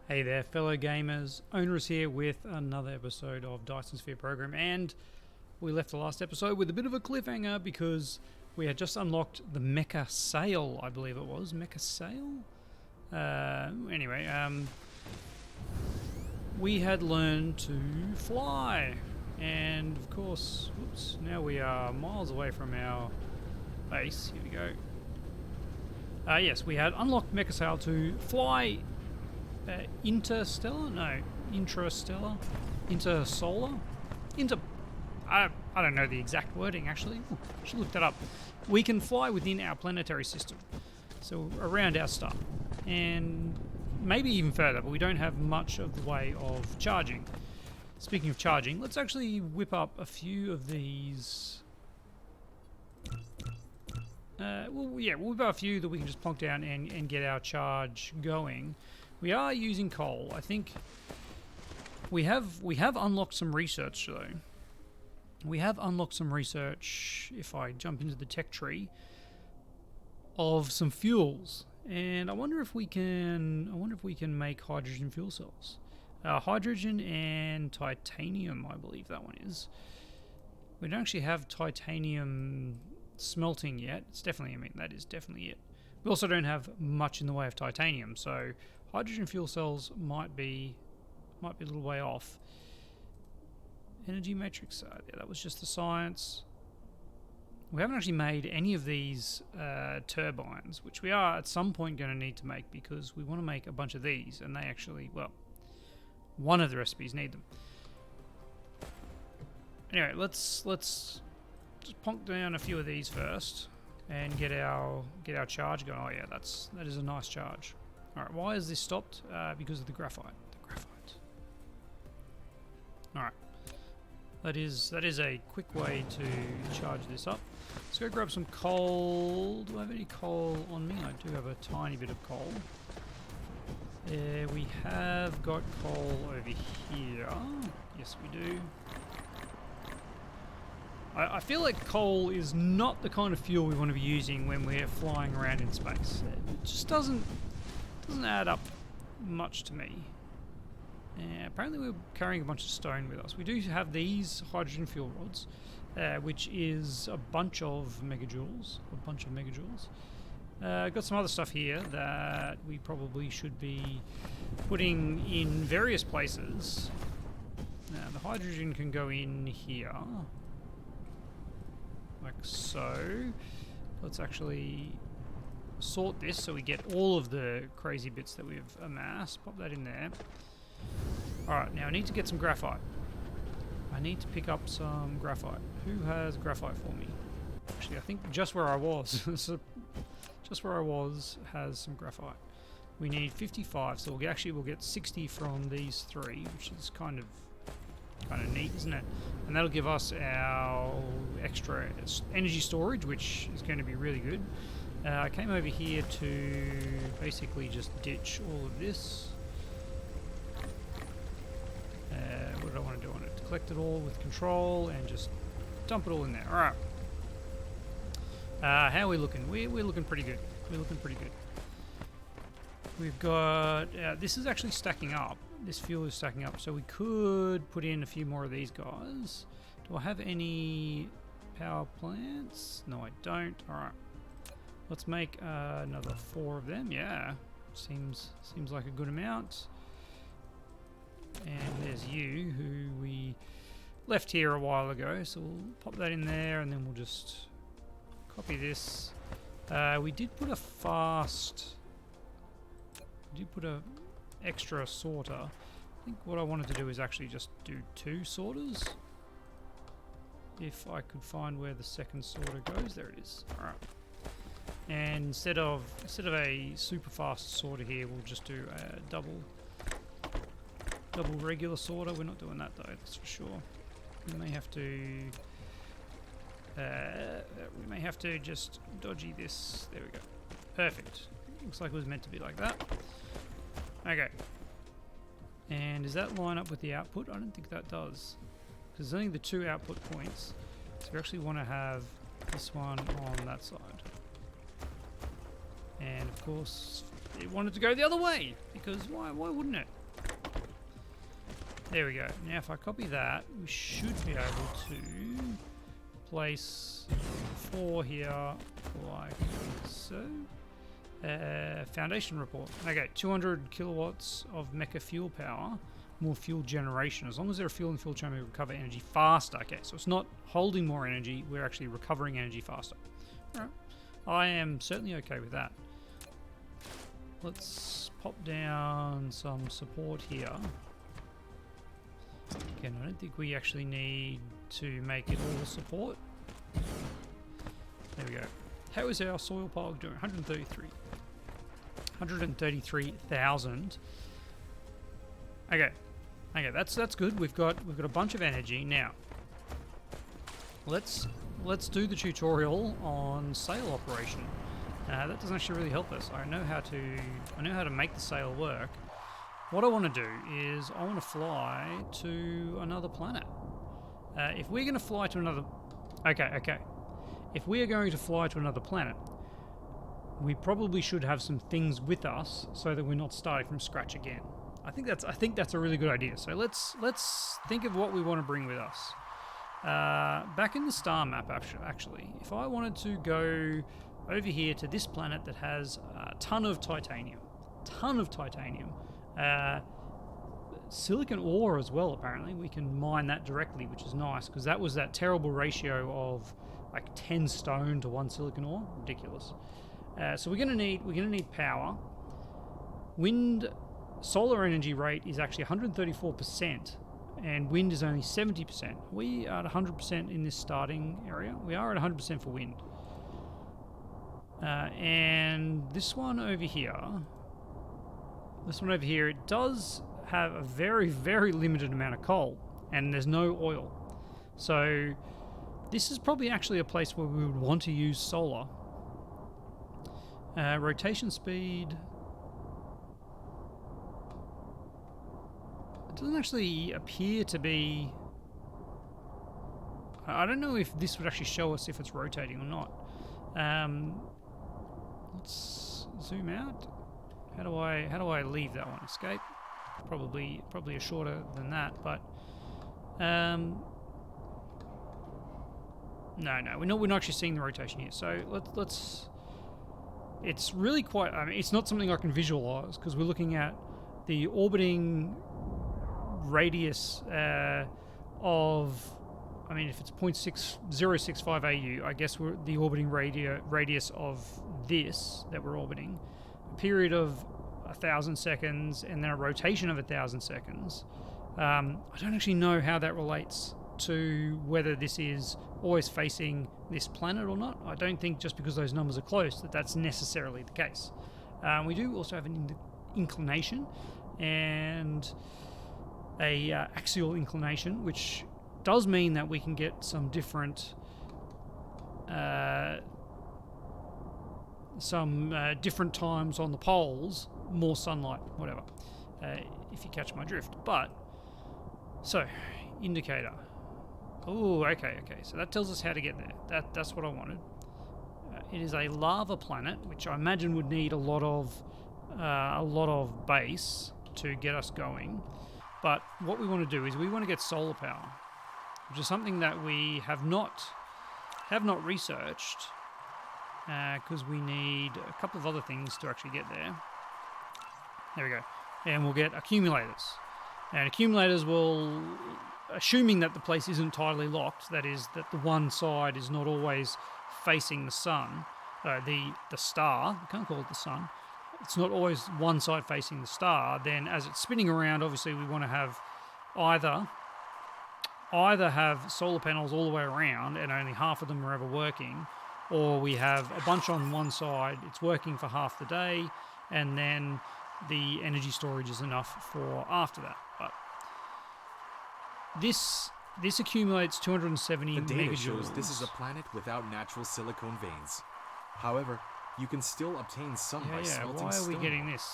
Hey there, fellow gamers. Owners here with another episode of Dyson Sphere Program, and we left the last episode with a bit of a cliffhanger because we had just unlocked the Mecha Sail, I believe it was. Mecha Sail? Anyway, we had learned to fly, and of course, whoops, now we are miles away from our base. Here we go. Yes, we had unlocked Mecha Sail to fly interstellar? No, intrastellar? Intersolar? I don't know the exact wording actually. Ooh, I should look that up. We can fly within our planetary system, so around our star, and maybe even further, but we don't have much of the way of charging. Speaking of charging, let's actually whip up a few of these. We'll whip up a few that we can just plonk down and get our charge going. We are using coal. I think we have unlocked some research though. We have unlocked some research, if I jump into the tech tree, of some fuels. And I wonder if we can make hydrogen fuel cells. Hydrogen and titanium, I believe that one is. We don't actually have titanium smelting yet. It's definitely, that is definitely it. We also don't have much in the way of titanium, so hydrogen fuel cells might be a little way off. Energy matrix, yeah, that was just the science. We haven't actually made any of these turbines, which we are at some point going to need to make because we want to make a bunch of these, and they actually, well, one of the recipes need them. Anyway, let's just plonk down a few of these first and get our charge going. Oh yeah, that is a nice charge. All right, why is this stopped? Because of the graphite. All right, that is a quick way to charge this up. Let's go grab some coal. Do I have any coal on me? I do have a tiny bit of coal. We have got coal over here. Yes, we do. I feel like coal is not the kind of fuel we want to be using when we're flying around in space. It just doesn't add up much to me. Apparently we're carrying a bunch of stone with us. We do have these hydrogen fuel rods, which is a bunch of megajoules. Got some other stuff here that we probably should be putting in various places. Now the hydrogen can go in here. Like so. Let's actually sort this so we get all of the crazy bits that we've amassed. Pop that in there. Alright, now I need to get some graphite. I need to pick up some graphite. Who has graphite for me? Actually, I think just where I was. So just where I was has some graphite. We need 55, so we'll get 60 from these three, which is kind of neat, isn't it? And that'll give us our extra energy storage, which is going to be really good. I came over here to basically just ditch all of this. What did I want to do? I wanted to collect it all with control and just dump it all in there. Alright. How are we looking? We're looking pretty good. We've got... this is actually stacking up. This fuel is stacking up, so we could put in a few more of these guys. Do I have any power plants? No, I don't. Alright. Let's make another 4 of them. Yeah. Seems like a good amount. And there's you, who we left here a while ago, so we'll pop that in there, and then we'll just copy this. We did put a extra sorter. I think what I wanted to do is actually just do 2 sorters. If I could find where the second sorter goes, there it is. All right. And instead of a super fast sorter here, we'll just do a double regular sorter. We're not doing that though, that's for sure. We may have to just dodgy this. There we go. Perfect. Looks like it was meant to be like that. Okay. And does that line up with the output? I don't think that does. Because there's only the 2 output points. So we actually want to have this one on that side. And of course, it wanted to go the other way, because why wouldn't it? There we go. Now if I copy that, we should be able to place 4 here like so. Foundation report. Okay, 200 kilowatts of mecha fuel power, more fuel generation. As long as there are fuel in the fuel chain, we recover energy faster. Okay, so it's not holding more energy, we're actually recovering energy faster. Alright, I am certainly okay with that. Let's pop down some support here. Again, I don't think we actually need to make it all support. There we go. How is our soil pile doing? 133. 133,000. Okay. Okay, that's good. We've got a bunch of energy. Now, let's do the tutorial on sail operation. That doesn't actually really help us. I know how to make the sail work. What I want to do is I want to fly to another planet. If we're going to fly to another... Okay. If we are going to fly to another planet, we probably should have some things with us so that we're not starting from scratch again. I think that's a really good idea. So let's think of what we want to bring with us. Back in the star map, actually, if I wanted to go over here to this planet that has a ton of titanium, silicon ore as well. Apparently, we can mine that directly, which is nice because that was that terrible ratio of like 10 stone to 1 silicon ore. Ridiculous. So we're gonna need power. Wind, solar energy rate is actually 134%, and wind is only 70%. We are at 100% in this starting area. We are at 100% for wind. And this one over here, it does have a very, very limited amount of coal, and there's no oil. So this is probably actually a place where we would want to use solar. Rotation speed. It doesn't actually appear to be... I don't know if this would actually show us if it's rotating or not. Let's zoom out. How do I leave that one? Escape? Probably a shorter than that, but no, we're not actually seeing the rotation here. So let's. It's really quite. I mean, it's not something I can visualize because we're looking at the orbiting radius of. I mean, if it's 0.6065 AU, I guess we're the orbiting radius of this that we're orbiting. A period of 1,000 seconds and then a rotation of 1,000 seconds. I don't actually know how that relates to whether this is always facing this planet or not. I don't think just because those numbers are close that that's necessarily the case. We do also have an inclination and a axial inclination, which does mean that we can get some different times on the poles, more sunlight, whatever, if you catch my drift. But, so, indicator. Oh, okay, so that tells us how to get there. That's what I wanted. It is a lava planet, which I imagine would need a lot of base to get us going. But what we want to do is we want to get solar power, which is something that we have not researched, because we need a couple of other things to actually get there. There we go. And we'll get accumulators. And accumulators will, assuming that the place isn't tidally locked, that is, that the one side is not always facing the sun, the star, you can't call it the sun, it's not always one side facing the star, then as it's spinning around, obviously we want to have either have solar panels all the way around and only half of them are ever working, or we have a bunch on one side, it's working for half the day, and then the energy storage is enough for after that. But this accumulates 270 megajoules. The data shows this is a planet without natural silicone veins. However, you can still obtain some by smelting stone. Why are we getting this?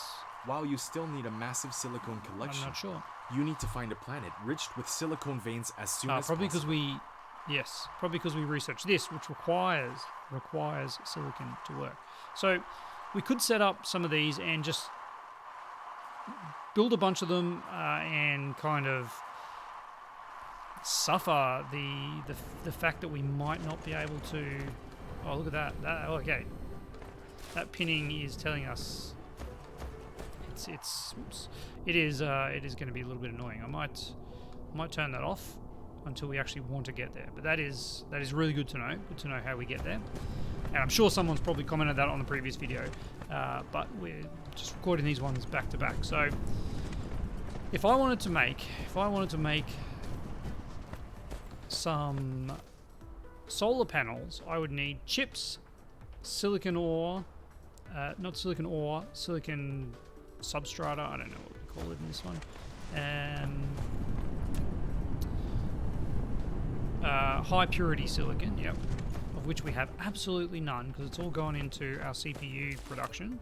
While you still need a massive silicone collection, I'm not sure. You need to find a planet rich with silicone veins as soon as probably possible. Probably because we researched this, which requires silicon to work. So we could set up some of these and just build a bunch of them and kind of suffer the fact that we might not be able to. Oh, look at that! Okay, that pinning is telling us it is going to be a little bit annoying. I might turn that off until we actually want to get there. But that is really good to know. Good to know how we get there. And I'm sure someone's probably commented that on the previous video. But we're just recording these ones back to back. So if I wanted to make some solar panels, I would need chips, silicon ore, not silicon ore, silicon substrata. I don't know what we call it in this one. High purity silicon, yep, of which we have absolutely none because it's all gone into our CPU production.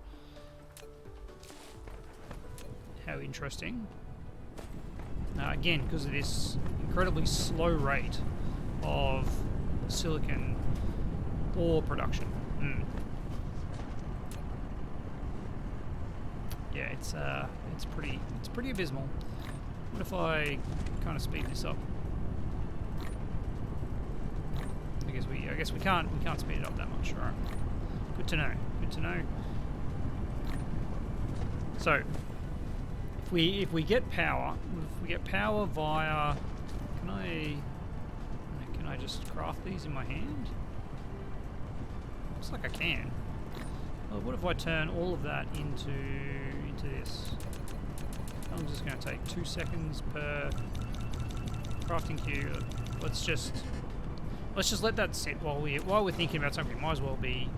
How interesting. Again, because of this incredibly slow rate of silicon ore production. Yeah, it's pretty abysmal. What if I kind of speed this up? I guess we can't speed it up that much. All right. Good to know. Good to know. So if we get power via, can I just craft these in my hand? Looks like I can. Well, what if I turn all of that into this? I'm just going to take 2 seconds per crafting queue. Let's just let that sit while we're thinking about something. We might as well be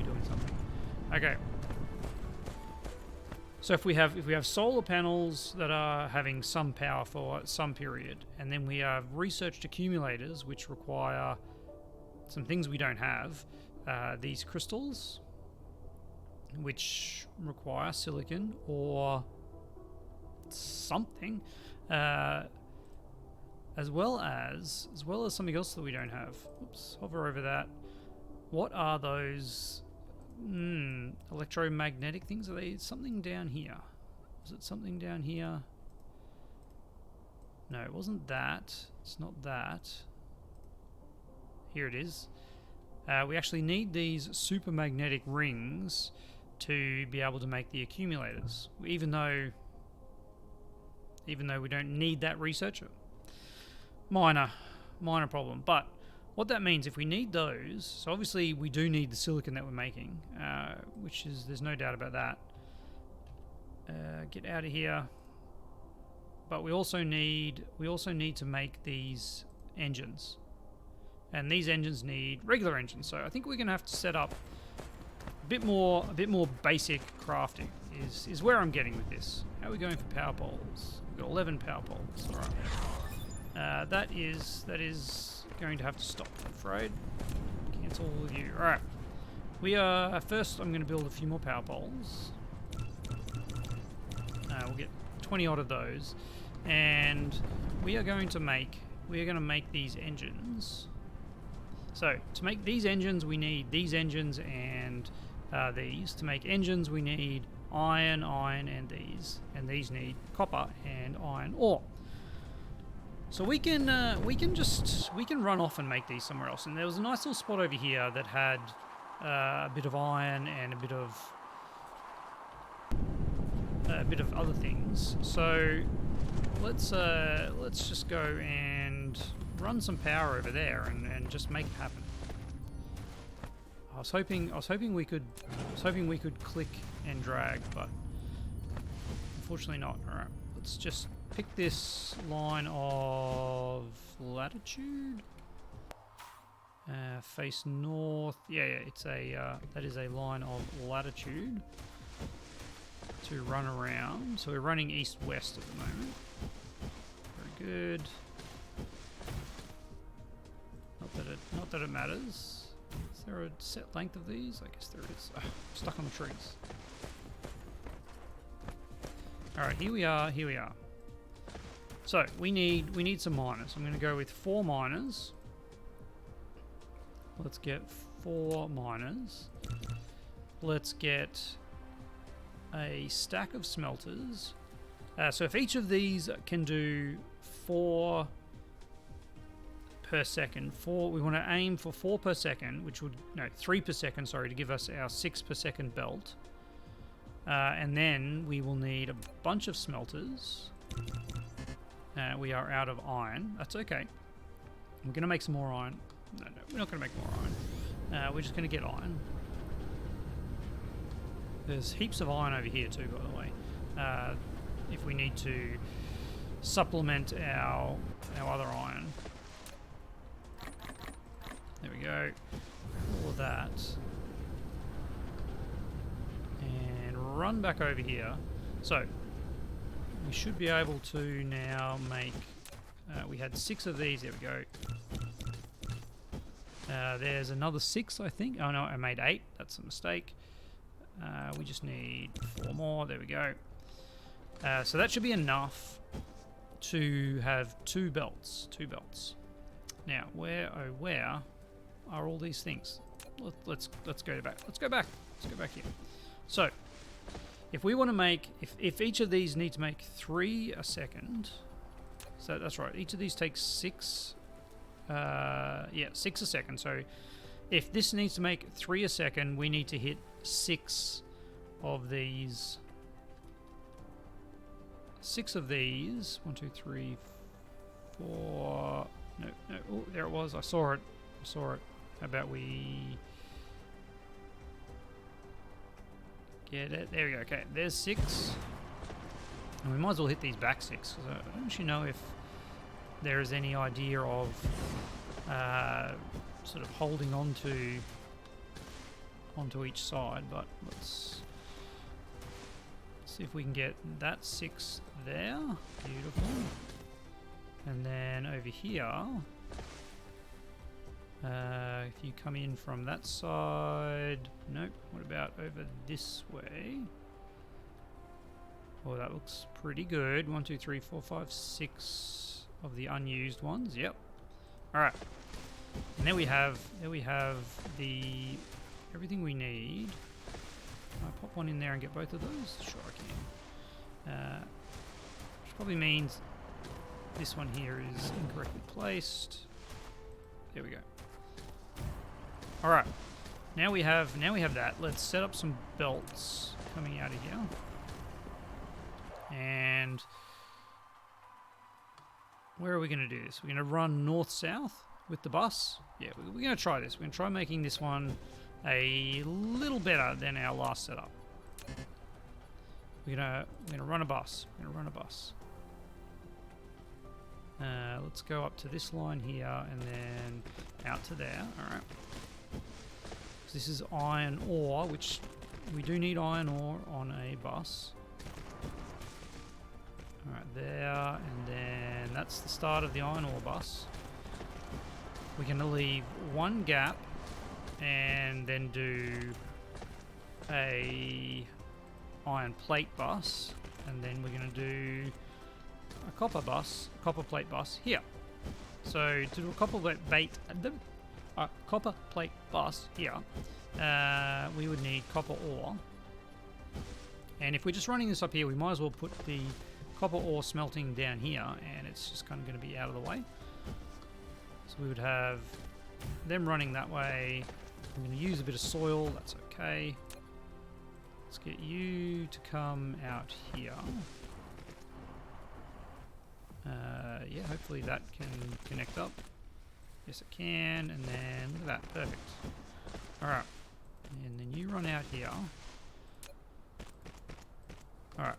doing something. Okay. So if we have solar panels that are having some power for some period, and then we have researched accumulators which require some things we don't have, these crystals which require silicon or something, as well as something else that we don't have. Oops, hover over that. What are those electromagnetic things? Are they something down here? Was it something down here? No, it wasn't that. It's not that. Here it is. We actually need these super magnetic rings to be able to make the accumulators, even though we don't need that research. Minor problem. But what that means, if we need those, so obviously we do need the silicon that we're making, which is, there's no doubt about that. Get out of here. But we also need to make these engines, and these engines need regular engines. So I think we're going to have to set up a bit more basic crafting. Is where I'm getting with this. How are we going for power poles? We've got 11 power poles. All right. That is going to have to stop, I'm afraid. Cancel all of you. All right. We are first. I'm going to build a few more power poles. We'll get 20 odd of those, and we are going to make these engines. So to make these engines, we need these engines and these. To make engines, we need iron, and these need copper and iron ore. So we can run off and make these somewhere else. And there was a nice little spot over here that had a bit of iron and a bit of other things. So let's just go and run some power over there and just make it happen. I was hoping we could click and drag, but unfortunately not. All right, let's just pick this line of latitude. Face north. Yeah, it's that is a line of latitude to run around. So we're running east-west at the moment. Very good. Not that it matters. Is there a set length of these? I guess there is. Oh, stuck on the trees. All right, here we are. So we need some miners. I'm going to go with 4 miners. Let's get 4 miners. let's get a stack of smelters. So if each of these can do 4 per second, we want to aim for 4 per second, which would, no, 3 per second, sorry, to give us our 6 per second belt. And then we will need a bunch of smelters. We are out of iron. That's okay. We're going to make some more iron. No, we're not going to make more iron. We're just going to get iron. There's heaps of iron over here too, by the way. If we need to supplement our other iron. There we go. All of that. And run back over here. So, we should be able to now make... we had 6 of these. There we go. There's another 6, I think. Oh no, I made 8. That's a mistake. We just need 4 more. There we go. So that should be enough to have 2 belts. 2 belts. Now, where are all these things? Let's go back. Let's go back here. So, if we want to make, if each of these need to make 3 a second, so that's right. Each of these takes 6. Yeah, 6 a second. So, if this needs to make 3 a second, we need to hit 6 of these. 6 of these. 1, 2, 3, 4. No. Oh, there it was. I saw it. How about we get it? There we go. Okay, there's 6. And we might as well hit these back 6. Because I don't actually know if there is any idea of sort of holding onto each side. But let's see if we can get that 6 there. Beautiful. And then over here, if you come in from that side, nope. What about over this way? Oh, that looks pretty good. 1, 2, 3, 4, 5, 6 of the unused ones. Yep. All right. And there we have the everything we need. Can I pop one in there and get both of those? Sure, I can. Which probably means this one here is incorrectly placed. There we go. All right. Now we have that. Let's set up some belts coming out of here. And where are we going to do this? We're going to run north-south with the bus. Yeah, we're going to try this. We're going to try making this one a little better than our last setup. We're gonna run a bus. Let's go up to this line here and then out to there. All right. So this is iron ore, which we do need iron ore on a bus. All right, there, and then that's the start of the iron ore bus. We're going to leave one gap and then do a iron plate bus, and then we're going to do a copper plate bus here. So to do a copper plate bus here, we would need copper ore. And if we're just running this up here, we might as well put the copper ore smelting down here, and it's just kind of going to be out of the way. So we would have them running that way. I'm going to use a bit of soil, that's okay. Let's get you to come out here. Yeah, hopefully that can connect up. Yes, it can, and then look at that, perfect. Alright, and then you run out here. Alright.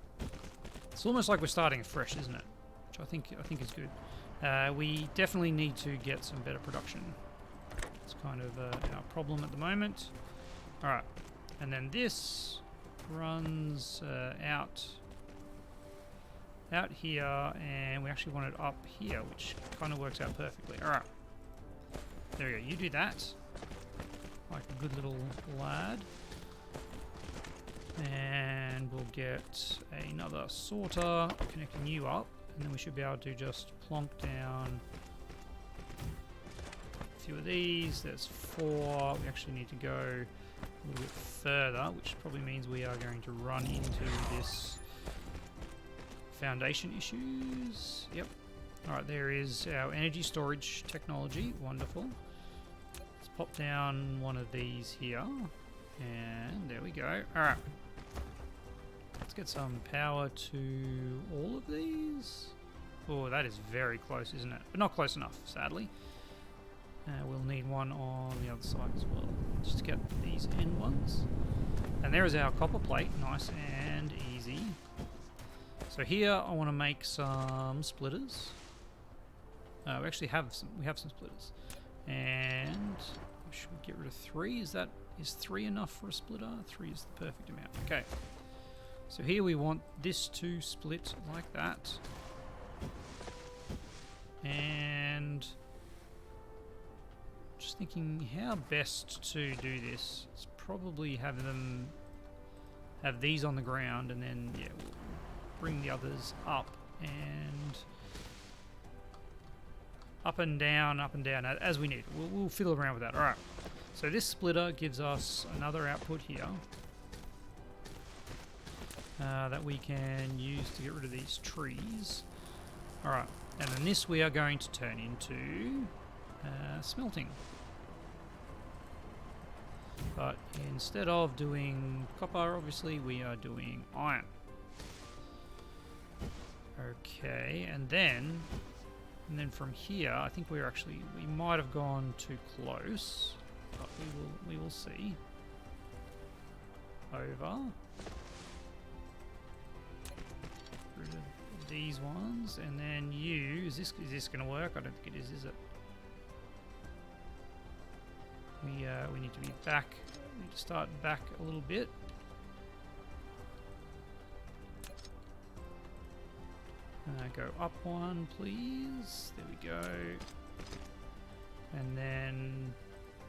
It's almost like we're starting afresh, isn't it? Which I think is good. We definitely need to get some better production. It's kind of our problem at the moment. Alright, and then this runs out here, and we actually want it up here, which kind of works out perfectly. Alright, there we go. You do that, like a good little lad. And we'll get another sorter connecting you up, and then we should be able to just plonk down a few of these. There's 4. We actually need to go a little bit further, which probably means we are going to run into this foundation issues. Yep. Alright, there is our energy storage technology. Wonderful. Let's pop down one of these here. And there we go. Alright. Let's get some power to all of these. Oh, that is very close, isn't it? But not close enough, sadly. We'll need one on the other side as well, just to get these end ones. And there is our copper plate, nice and easy. So here I want to make some splitters. We actually have some. We have some splitters, and should we get rid of 3? Is 3 enough for a splitter? 3 is the perfect amount. Okay. So here we want this to split like that, and just thinking how best to do this. It's probably have these on the ground, and then yeah, we'll bring the others up and down as we need. We'll fiddle around with that. All right. So this splitter gives us another output here that we can use to get rid of these trees. All right. And then this we are going to turn into smelting. But instead of doing copper, obviously, we are doing iron. Okay, and then from here, I think we might have gone too close, but we will see. Over. Rid of these ones, and then you. Is this going to work? I don't think it is it? We need to be back. We need to start back a little bit. Go up one, please. There we go. And then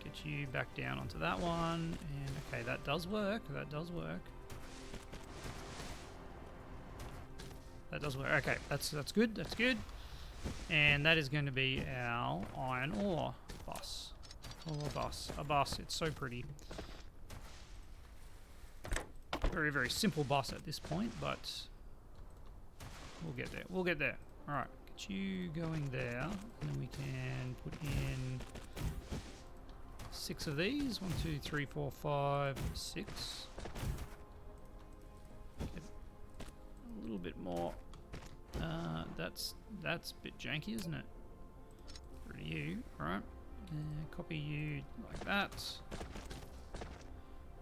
get you back down onto that one. And okay, that does work. That does work. That does work. Okay, that's good. That's good. And that is going to be our iron ore bus. Or a bus. It's so pretty. Very, very simple bus at this point, but we'll get there. We'll get there. All right, get you going there, and then we can put in 6 of these. 1, 2, 3, 4, 5, 6. Get a little bit more. That's a bit janky, isn't it? Rid of you. All right. Copy you like that.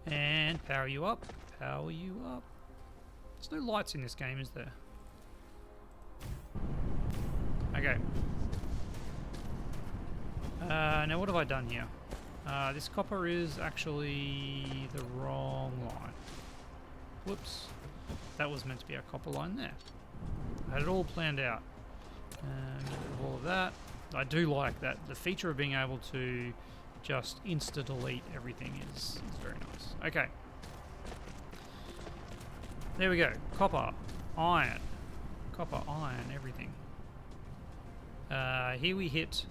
And power you up. Power you up. There's no lights in this game, is there? Okay. Now what have I done here? This copper is actually the wrong line. Whoops. That was meant to be a copper line there. I had it all planned out. Get rid of all of that. I do like that. The feature of being able to just insta-delete everything is very nice. Okay. There we go. Copper, iron, everything. Here we hit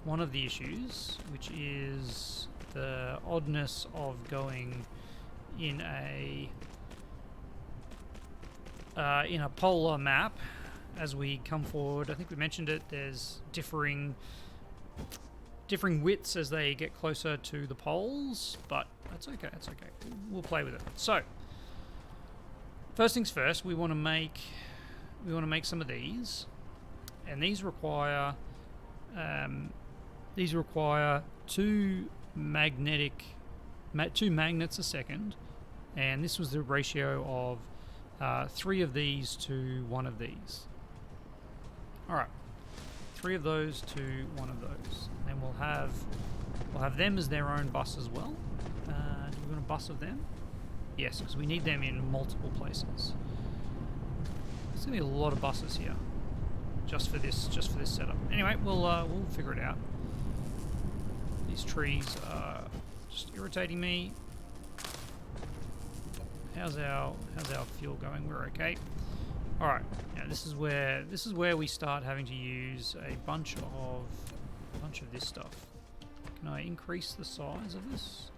one of the issues, which is the oddness of going in a polar map. As we come forward, I think we mentioned it, there's differing widths as they get closer to the poles, but that's okay, that's okay. We'll play with it. So, first things first, we want to make some of these, and these require two magnets a second, and this was the ratio of 3 of these to 1 of these. Alright, 3 of those to 1 of those. And then we'll have them as their own bus as well. Do we want a bus of them? Yes, because we need them in multiple places. There's gonna be a lot of buses here, just for this setup. Anyway, we'll figure it out. These trees are just irritating me. How's our fuel going? We're okay. All right. Now this is where we start having to use a bunch of this stuff. Can I increase the size of this?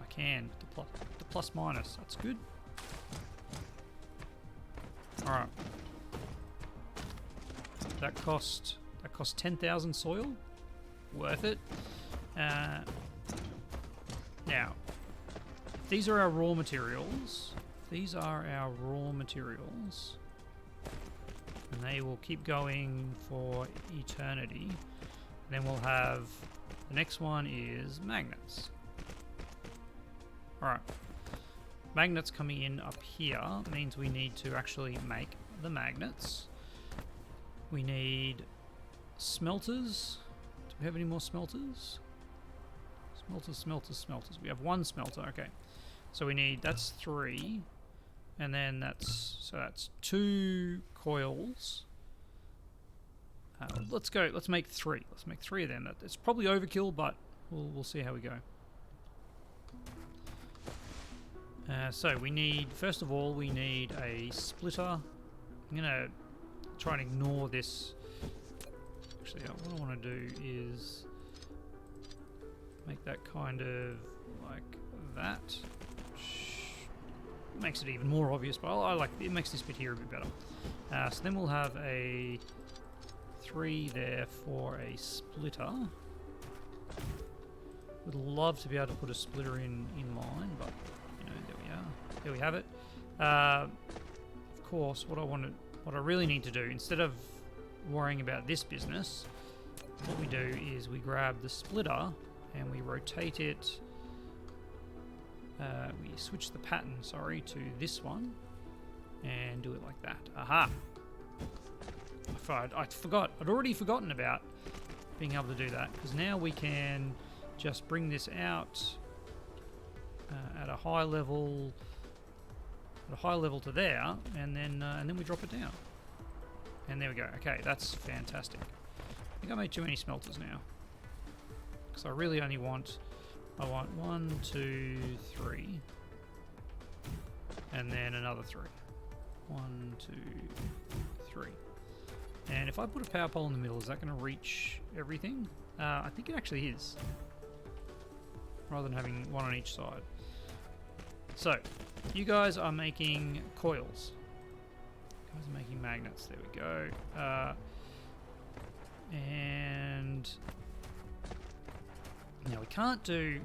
I can. The plus minus. That's good. Alright. That cost 10,000 soil. Worth it. Now, these are our raw materials. These are our raw materials. And they will keep going for eternity. Then we'll have... The next one is magnets. Alright. Magnets coming in up here means we need to actually make the magnets. We need smelters. Do we have any more smelters? Smelters. We have one smelter, okay. So we need, that's 3. And then that's 2 coils. Let's make 3. Let's make 3 of them. It's probably overkill, but we'll see how we go. So we need, first of all, we need a splitter. I'm gonna try and ignore this. Actually, what I want to do is make that kind of like that. Makes it even more obvious, but I like it. Makes this bit here a bit better. So then we'll have a 3 there for a splitter. Would love to be able to put a splitter in line, but you know, there we are. There we have it. Of course, what I really need to do, instead of worrying about this business, what we do is we grab the splitter and we rotate it. We switch the pattern, sorry, to this one and do it like that. Aha! I forgot. I'd already forgotten about being able to do that, because now we can just bring this out at a high level to there, and then we drop it down. And there we go. Okay, that's fantastic. I think I made too many smelters now, because I really only want. I want 1, 2, 3, and then another 3. 1, 2, 3. And if I put a power pole in the middle, is that going to reach everything? I think it actually is, rather than having one on each side. So, you guys are making coils. You guys are making magnets. There we go. And now we can't do.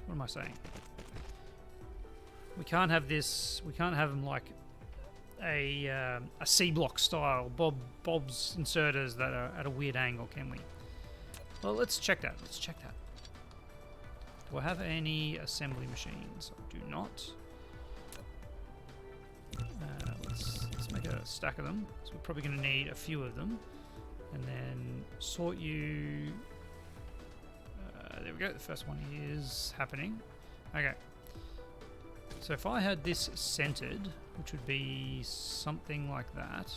What am I saying? We can't have this. We can't have them like a C block style Bob's inserters that are at a weird angle, can we? Well, let's check that. Do I have any assembly machines? I do not. Let's make a stack of them. So we're probably going to need a few of them. And then sort you... there we go, the first one is happening. Okay. So if I had this centered, which would be something like that,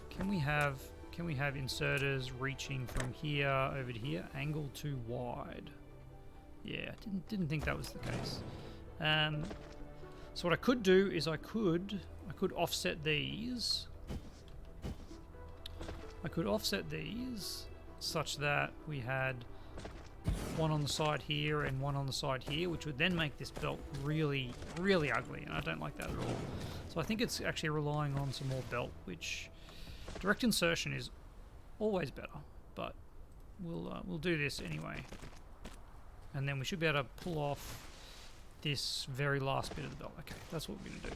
can we have inserters reaching from here over to here? Angle too wide. Yeah, didn't think that was the case. So what I could do is I could offset these. I could offset these such that we had one on the side here and one on the side here, which would then make this belt really, really ugly, and I don't like that at all. So I think it's actually relying on some more belt, which direct insertion is always better, but we'll do this anyway. And then we should be able to pull off this very last bit of the belt. Okay, that's what we're going to do.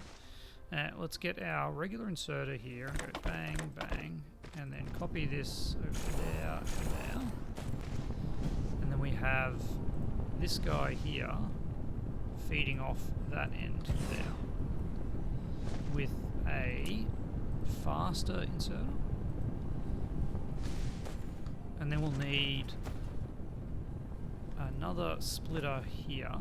Let's get our regular inserter here, go bang, bang, and then copy this over there and there. And then we have this guy here feeding off that end there with a faster inserter. And then we'll need another splitter here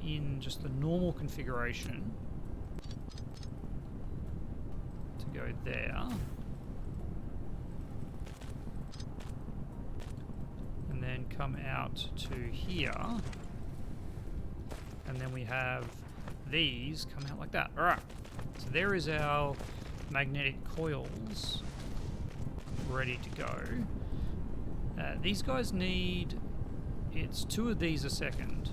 in just the normal configuration to go there. And then come out to here. And then we have these come out like that. Alright, so there is our magnetic coils. ready to go. These guys need, it's 2 of these a second.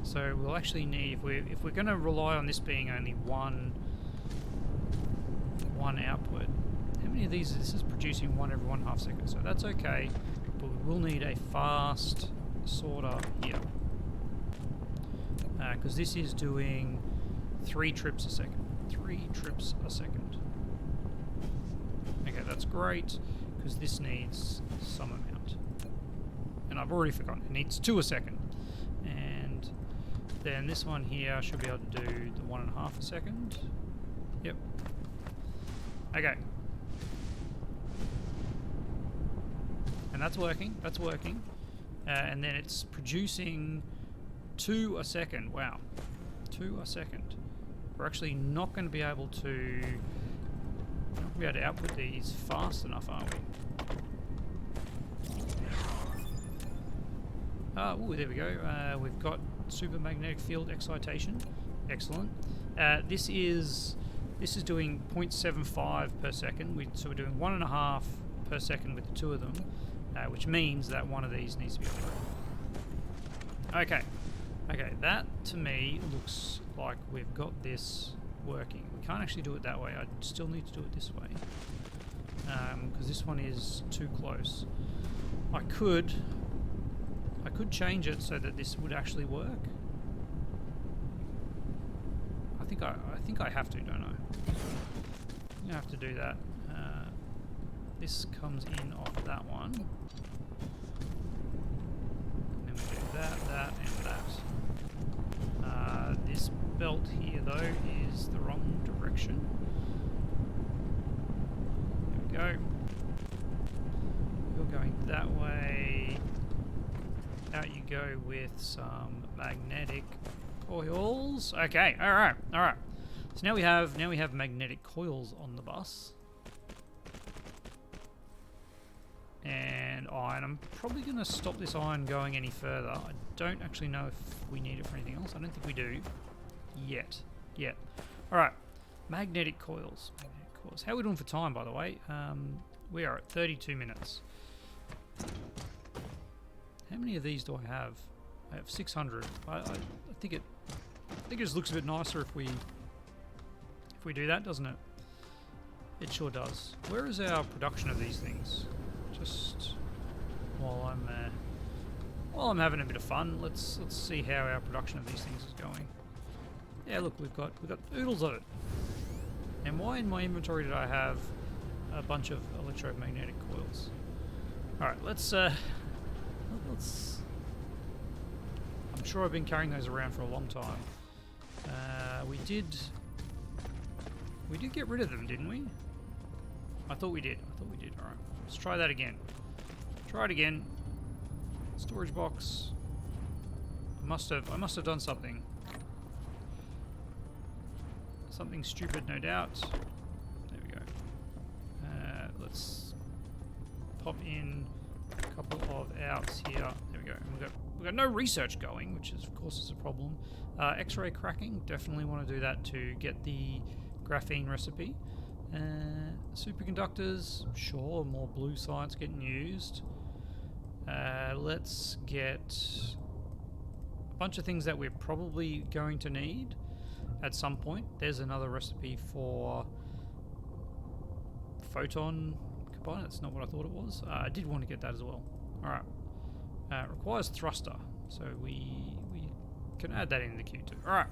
So we'll actually need, if we're going to rely on this being only one output, how many of these, this is producing 1 every 1/2 second, so that's okay, but we will need a fast sorter here. Because this is doing 3 trips a second. 3 trips a second. Okay, that's great, because this needs some amount. And I've already forgotten, it needs 2 a second. And then this one here should be able to do the 1.5 a second. Yep. Okay. And that's working, that's working. And then it's producing 2 a second. Wow. 2 a second. We're actually not going to be able to output these fast enough, are we? Ooh, there we go. We've got super magnetic field excitation. Excellent. This is doing 0.75 per second. So we're doing 1.5 per second with the 2 of them, which means that one of these needs to be on. Okay. Okay, that to me looks like we've got this working. We can't actually do it that way. I still need to do it this way. Because this one is too close. I could change it so that this would actually work. I think I have to, don't I? I have to do that. This comes in off that one. And then we do that, and that. This belt here, though, is the wrong direction. There we go. You're going that way. Out you go with some magnetic coils. Okay, alright. So now we have magnetic coils on the bus. And iron. I'm probably going to stop this iron going any further. I don't actually know if we need it for anything else. I don't think we do. Yet. Alright. Magnetic coils. How are we doing for time, by the way? We are at 32 minutes. How many of these do I have? I have 600. I think it just looks a bit nicer if we do that, doesn't it? It sure does. Where is our production of these things? Just while I'm having a bit of fun, let's see how our production of these things is going. Yeah, look, we've got oodles of it. And why in my inventory did I have a bunch of electromagnetic coils? All right, let's. I'm sure I've been carrying those around for a long time. We did get rid of them, didn't we? I thought we did. All right. Let's try that again. Try it again. Storage box. I must have done something. Something stupid, no doubt. There we go. Let's pop in a couple of outs here. There we go. And we've got no research going, which is of course is a problem. X-ray cracking. Definitely want to do that to get the graphene recipe. Superconductors, sure, more blue science getting used. Let's get a bunch of things that we're probably going to need at some point. There's another recipe for photon combiner. That's not what I thought it was. I did want to get that as well. Alright. Requires thruster, so we can add that in the queue too. Alright.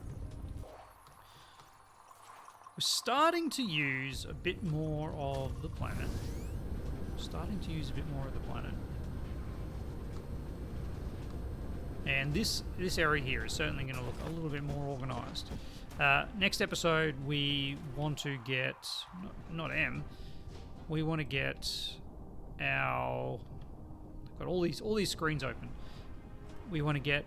We're starting to use a bit more of the planet. And this area here is certainly going to look a little bit more organised. Next episode, we want to get not M. We want to get our. I've got all these screens open. We want to get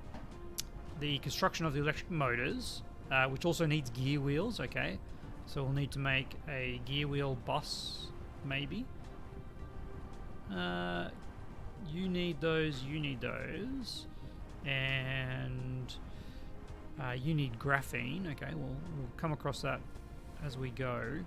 the construction of the electric motors, which also needs gear wheels. Okay. So we'll need to make a gear wheel bus, maybe. You need those, and you need graphene. Okay, we'll come across that as we go.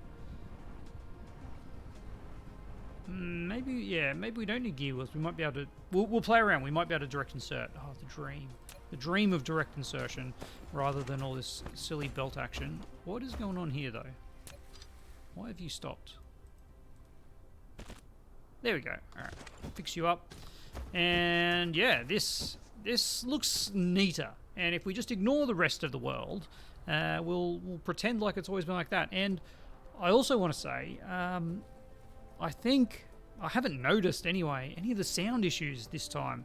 Maybe, yeah, maybe we don't need gear wheels. We might be able to... We'll play around. We might be able to direct insert. Oh, the dream. The dream of direct insertion rather than all this silly belt action. What is going on here, though? Why have you stopped? There we go. All right. Fix you up. And, yeah, this looks neater. And if we just ignore the rest of the world, we'll pretend like it's always been like that. And I also want to say... I think I haven't noticed anyway any of the sound issues this time.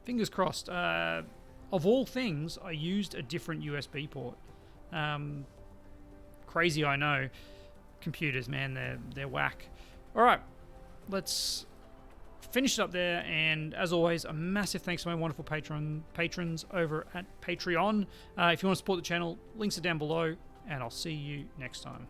Fingers crossed. Of all things, I used a different USB port. Crazy, I know. Computers, man, they're whack. All right, let's finish it up there. And as always, a massive thanks to my wonderful patrons over at Patreon. If you want to support the channel, links are down below, and I'll see you next time.